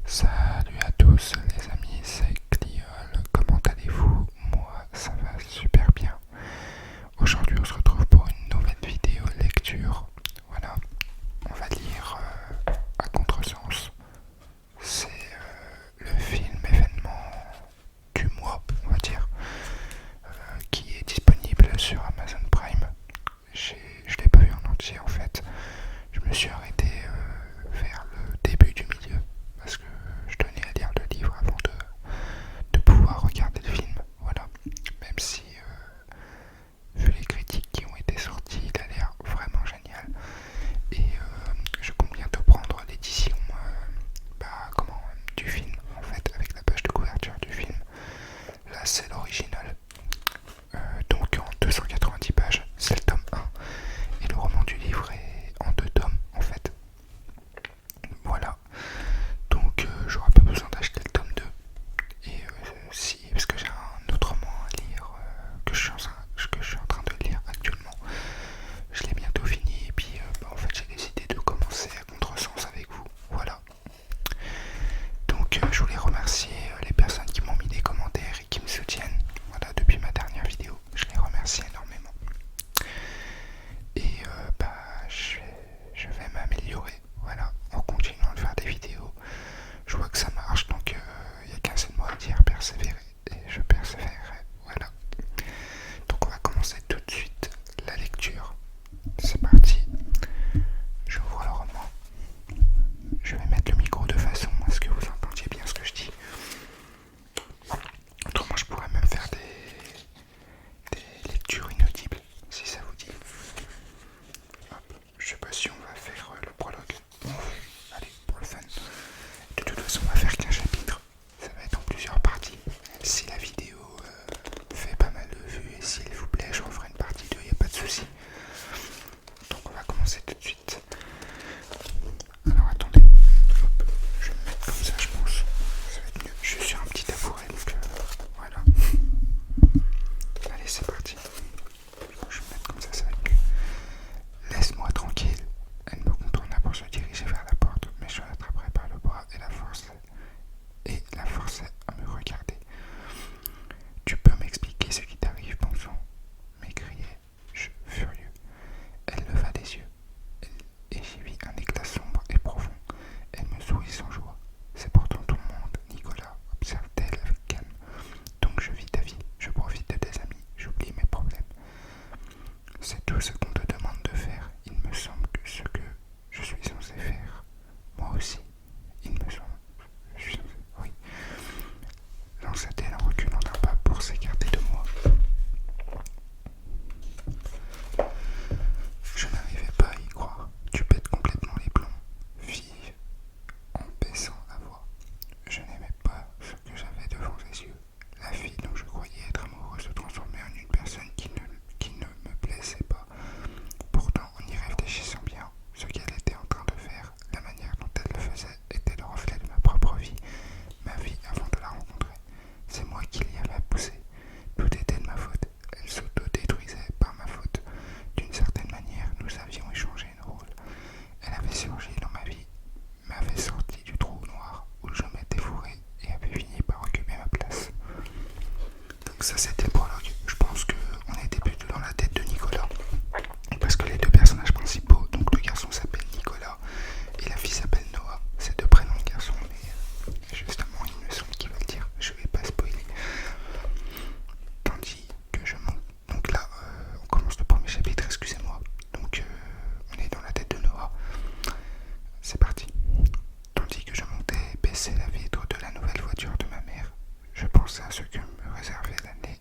Salut à tous les amis, c'est Cliol, comment allez-vous? Moi ça va super bien. Aujourd'hui on se retrouve pour une nouvelle vidéo lecture. Voilà, on va lire à contresens. C'est le film événement du mois, on va dire, qui est disponible sur Amazon Prime. Je l'ai pas vu en entier en fait. Je me suis arrêté vers le début du milieu parce que je tenais à lire le livre avant de pouvoir regarder le film. Voilà. Même si, vu les critiques qui ont été sorties, il a l'air vraiment génial. Et je compte bientôt prendre l'édition du film, en fait, avec la page de couverture du film. Là, c'est l'original. Donc en 290 pages, c'est le tome 1. Et le roman du livre est en 2 tomes, en fait. Voilà. Donc j'aurai pas besoin d'acheter le tome 2. Et si, parce que j'ai un autre roman à lire que je suis en train de lire actuellement. Je l'ai bientôt fini et puis en fait j'ai décidé de commencer à contresens avec vous. Voilà. Donc je voulais remercier les personnes qui m'ont mis des commentaires et qui me soutiennent. Voilà, depuis ma dernière vidéo. Je les remercie énormément. Et je vais m'améliorer. Voilà, en continuant de faire des vidéos. Je vois que ça marche, donc il n'y a qu'un seul mot à dire, persévérer. Et je persévérerai. Voilà. Donc on va commencer tout de suite la lecture. C'est parti. J'ouvre le roman. Je vais mettre le micro de façon à ce que vous entendiez bien ce que je dis. Autrement, je pourrais même faire des lectures inaudibles, si ça vous dit. Hop. Je sais pas si on va faire le prologue. Allez, pour le fun. De toute façon, on va faire qu'un chapitre. Ça va être en plusieurs parties. Si la vidéo fait pas mal de vues et s'il vous plaît, je referai une partie 2, y a pas de souci. Donc on va commencer tout de suite. Alors attendez, hop, je vais me mettre comme ça, je pense. Ça va être mieux. Je suis sur un petit tabouret, donc voilà. Allez, c'est parti. Je vais me mettre comme ça va être mieux. Laisse-moi tranquille. Elle me contourna pour se diriger vers la porte, mais je l'attraperai par le bras et la forçai à me regarder. Tu peux m'expliquer ce qui t'arrive, bon sang, m'écriai-je furieux. Elle leva les yeux, et j'y vis un éclat sombre et profond. Elle me sourit sans joie. C'est pourtant ton monde, Nicolas, observe-t-elle avec calme. Donc je vis ta vie, je profite de tes amis, j'oublie mes problèmes. C'est tout ce qu'on te demande de faire. Il me semble que ce que je suis censé faire, moi aussi, il me semble. Je suis censé, oui. Lança-t-elle en reculant d'un pas pour s'écarter de moi. Je n'arrivais pas à y croire. Tu pètes complètement les plombs, fis-je en baissant la voix. Je n'aimais pas ce que j'avais devant ses yeux. La fille dont je croyais être amoureuse se transformait en une personne qui ne me plaisait pas. Pourtant, en y réfléchissant bien, ce qu'elle était en train de faire, la manière dont elle le faisait, était le reflet de ma propre vie, ma vie avant de la rencontrer. C'est moi qui l'y avais poussée. Tout était de ma faute. Elle s'auto-détruisait par ma faute. D'une certaine manière, nous avions échangé nos rôles. Elle avait surgi dans ma vie, m'avait sorti du trou noir où je m'étais fourré et avait fini par occuper ma place. Donc ça c'était le prologue. Je pense qu'on était plutôt dans la tête de Nicolas. Parce que les deux personnages principaux, donc le garçon s'appelle Nicolas et la fille s'appelle Noah. C'est deux prénoms de garçon, mais justement il me semble qu'il va le dire. Je vais pas spoiler. Tandis que je monte. Donc là, on commence le premier chapitre, excusez-moi. Donc on est dans la tête de Noah. C'est parti. Tandis que je montais et baissais la vitre de la nouvelle voiture de ma mère, je pensais à ce que me réservait l'année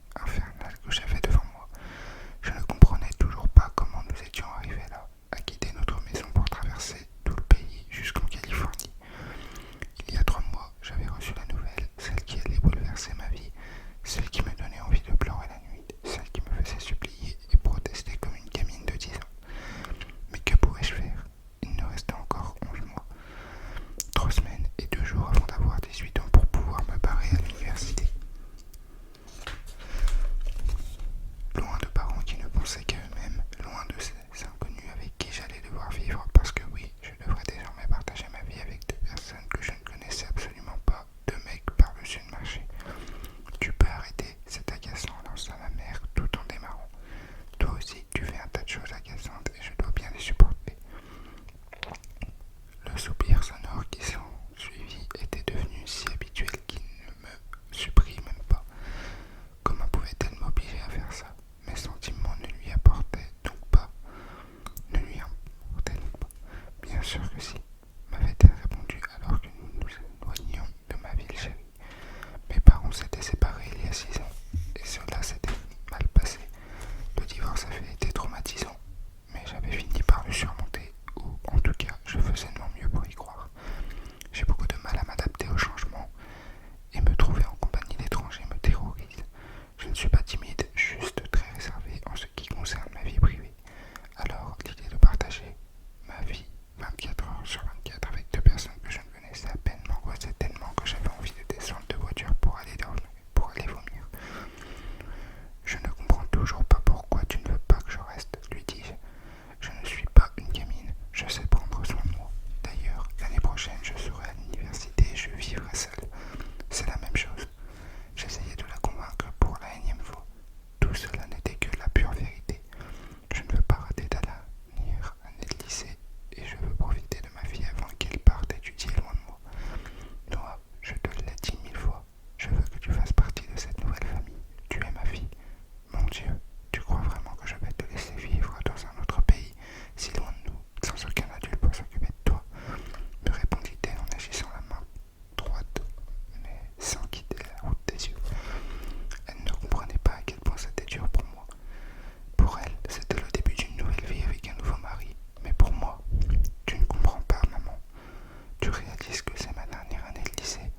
tu réalises que c'est ma dernière année de lycée,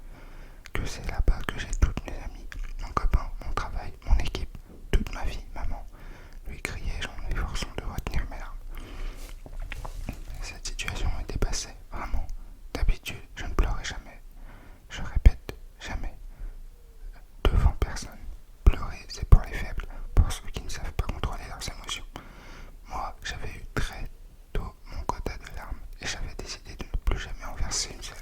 que c'est là-bas que j'ai toutes mes amies, mon copain, mon travail, mon équipe, toute ma vie, maman, lui criai-je en m'efforçant de retenir mes larmes. Cette situation est dépassée, vraiment. D'habitude, je ne pleurais jamais. Je répète, jamais. Devant personne. Pleurer, c'est pour les faibles, pour ceux qui ne savent pas contrôler leurs émotions. Moi, j'avais eu très tôt mon quota de larmes et j'avais décidé de ne plus jamais en verser une seule.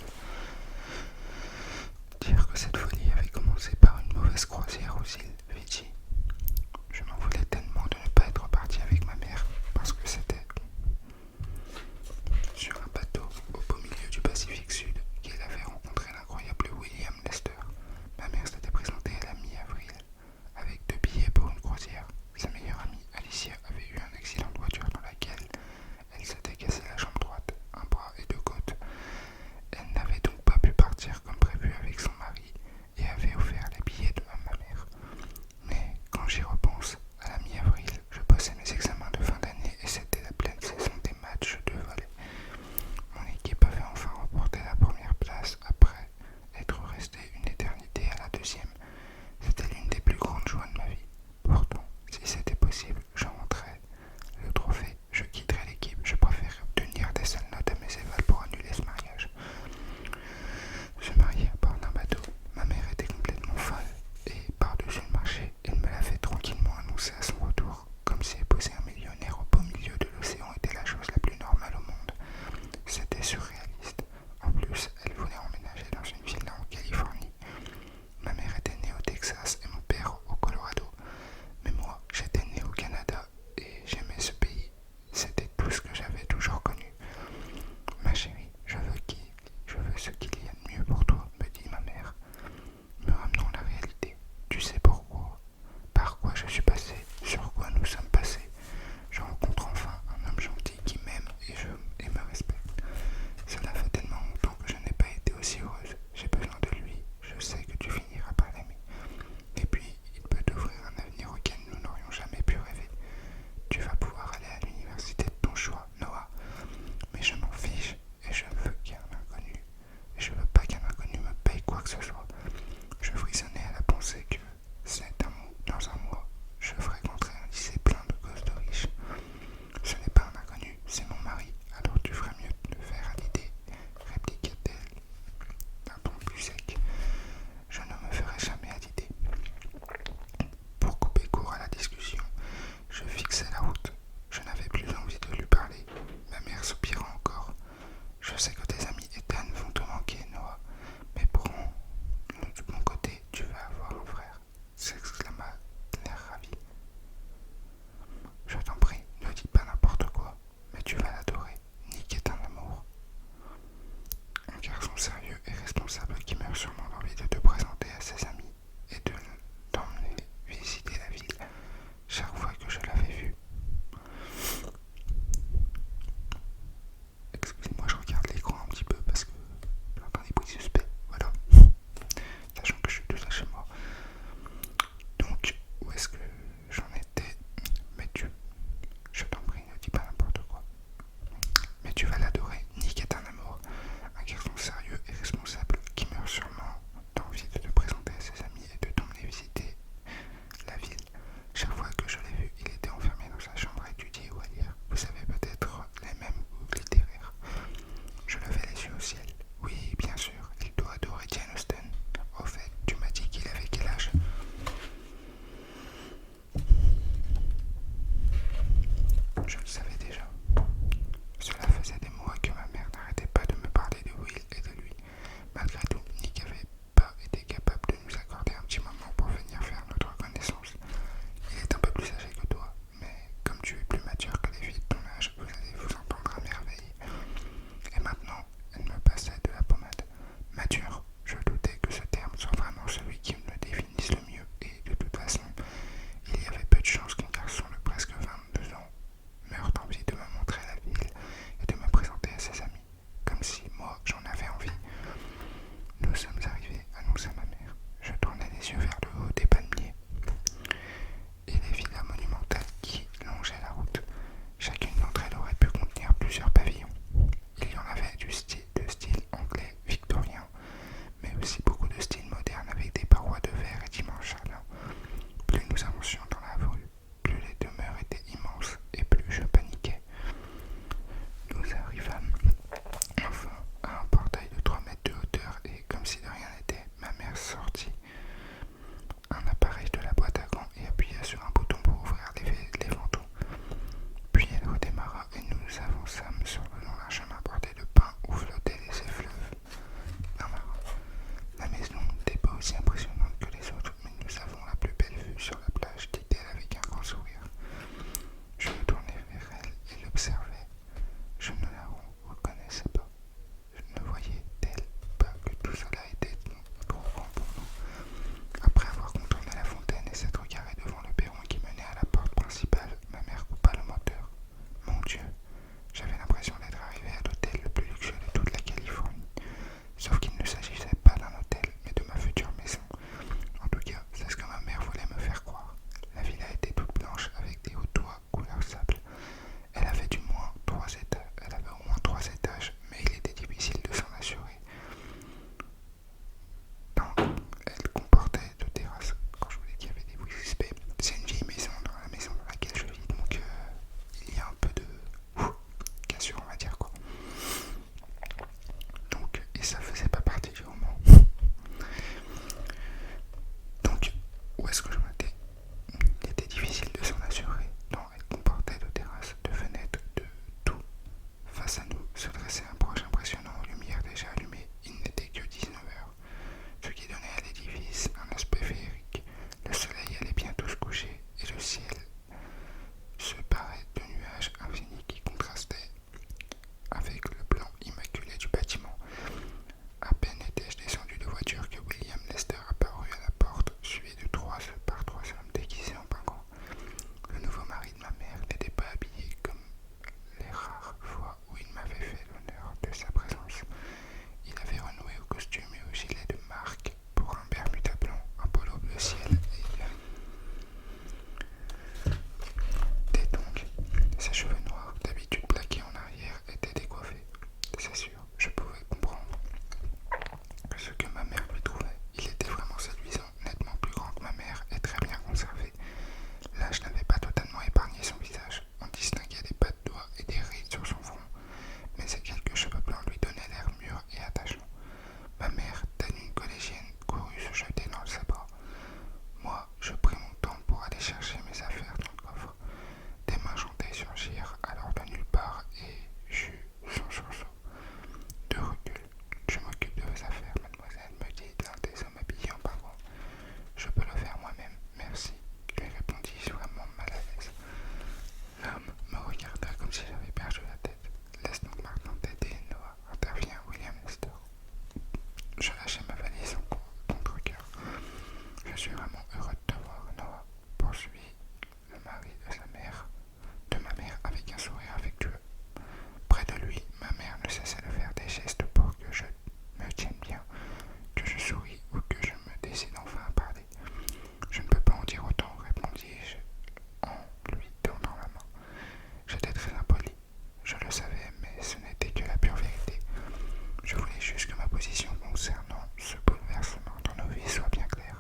juste que ma position concernant ce bouleversement dans nos vies soit bien claire.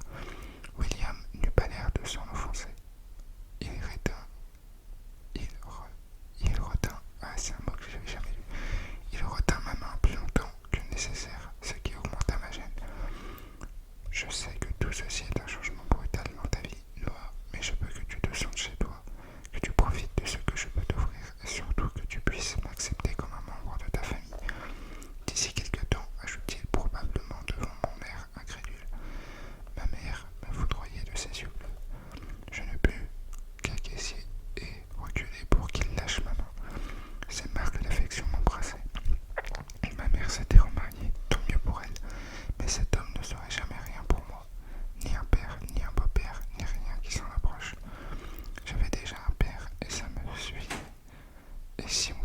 William n'eut pas l'air de s'en offenser. Il retint, il retint, c'est un mot que j'avais jamais lu. Il retint ma main plus longtemps que nécessaire, ce qui augmenta ma gêne. Je sais que tout ceci est un changement brutal dans ta vie, Noah, mais je veux que tu te sentes chez toi, que tu profites de ce que je peux t'offrir et surtout que tu puisses m'accepter comme un membre de ta famille. D'ici quelque temps, ajoute-t-il probablement devant mon air incrédule. Ma mère me foudroyait de ses yeux bleus. Je ne pus qu'acquiescer et reculer pour qu'il lâche ma main. Ces marques d'affection m'embrassaient. Ma mère s'était remariée, tant mieux pour elle, mais cet homme ne serait jamais rien pour moi. Ni un père, ni un beau-père, ni rien qui s'en approche. J'avais déjà un père et ça me suffisait. Et si on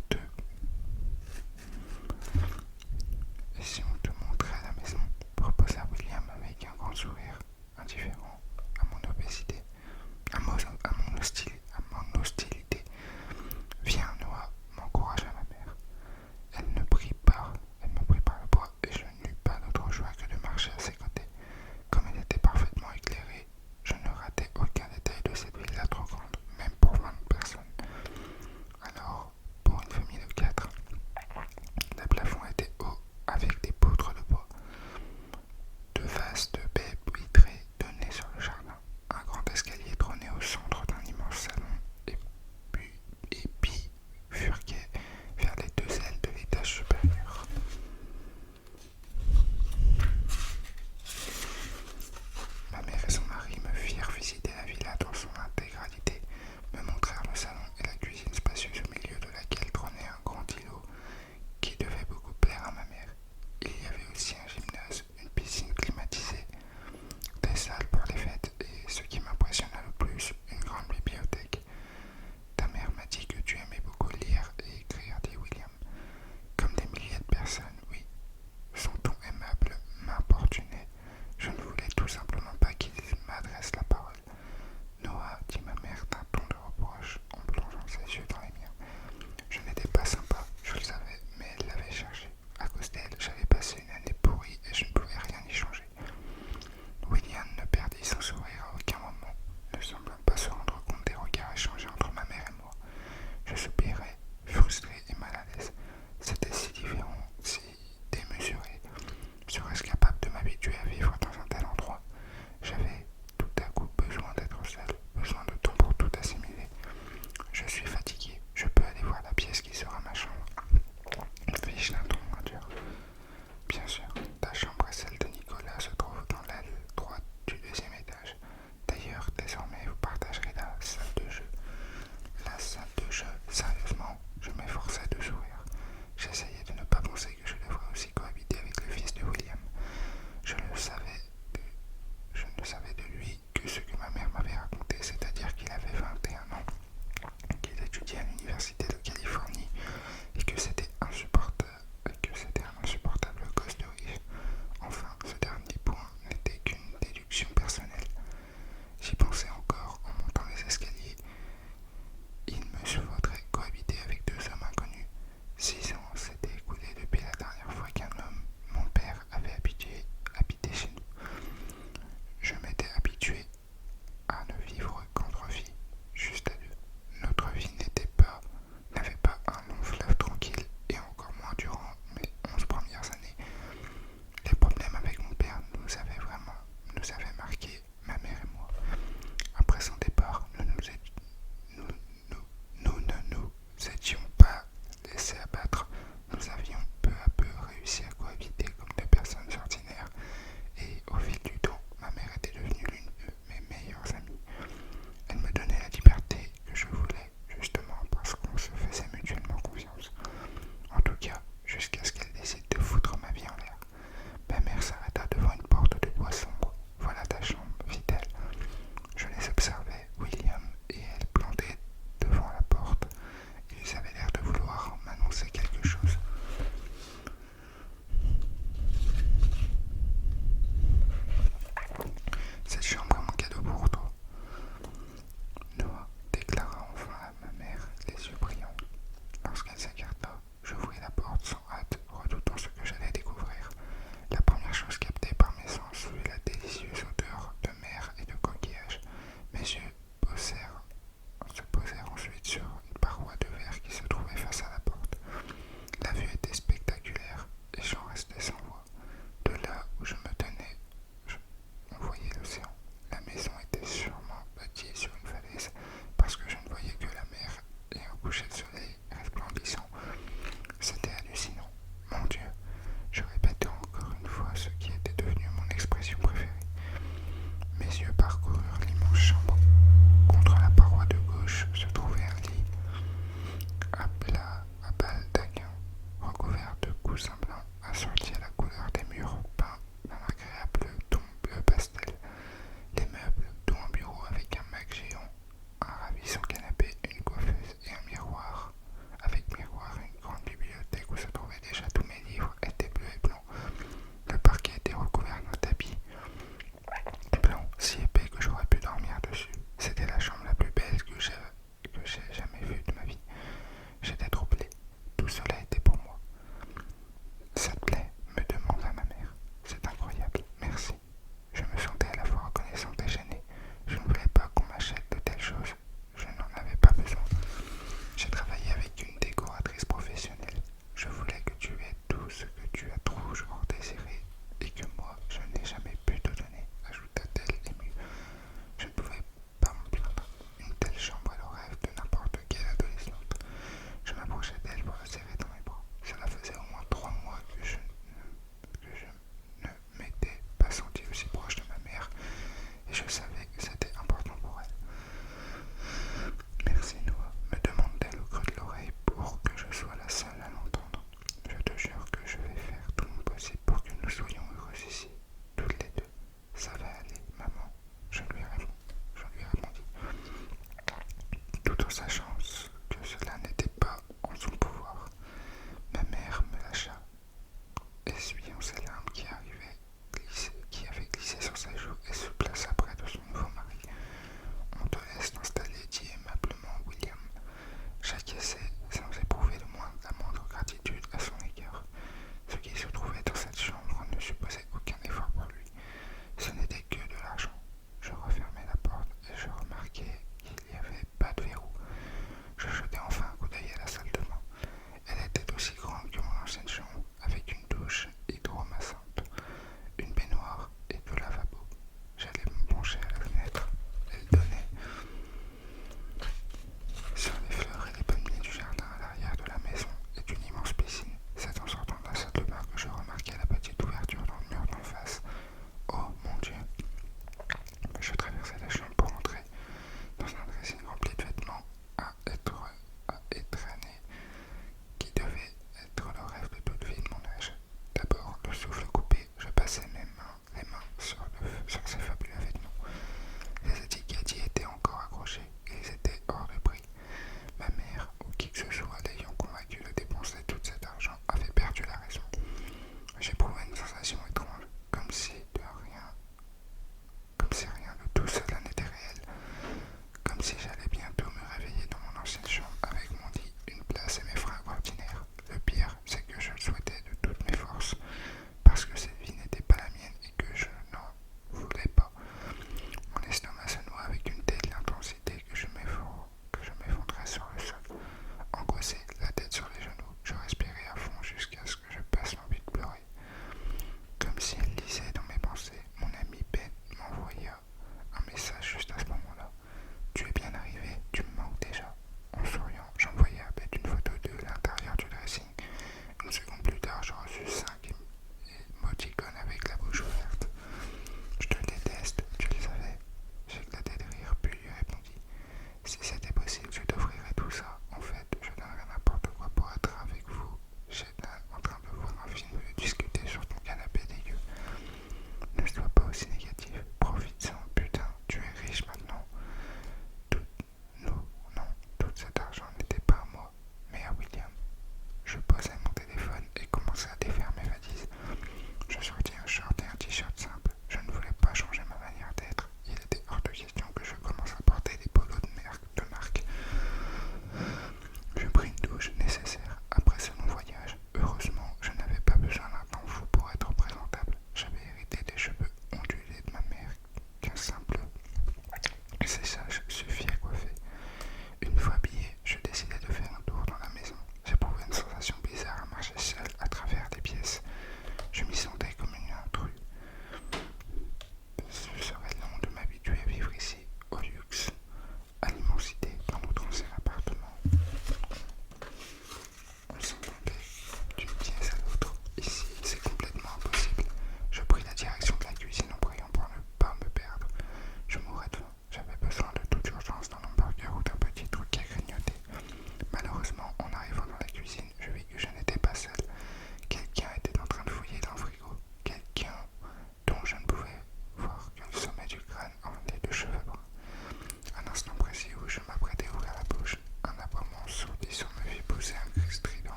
te montrait à la maison, proposa William avec un grand sourire, indifférent à mon obésité, à mon hostilité. Viens, Noah, m'encouragea ma mère. Elle me prit par le bras et je n'eus pas d'autre choix que de marcher à ses côtés. Comme elle était parfaitement éclairée, je ne ratais aucun détail de cette villa trop grande, même pour 20 personnes. Alors, pour une famille de 4, les plafonds étaient hauts avec des pots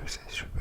sèche-cheveux.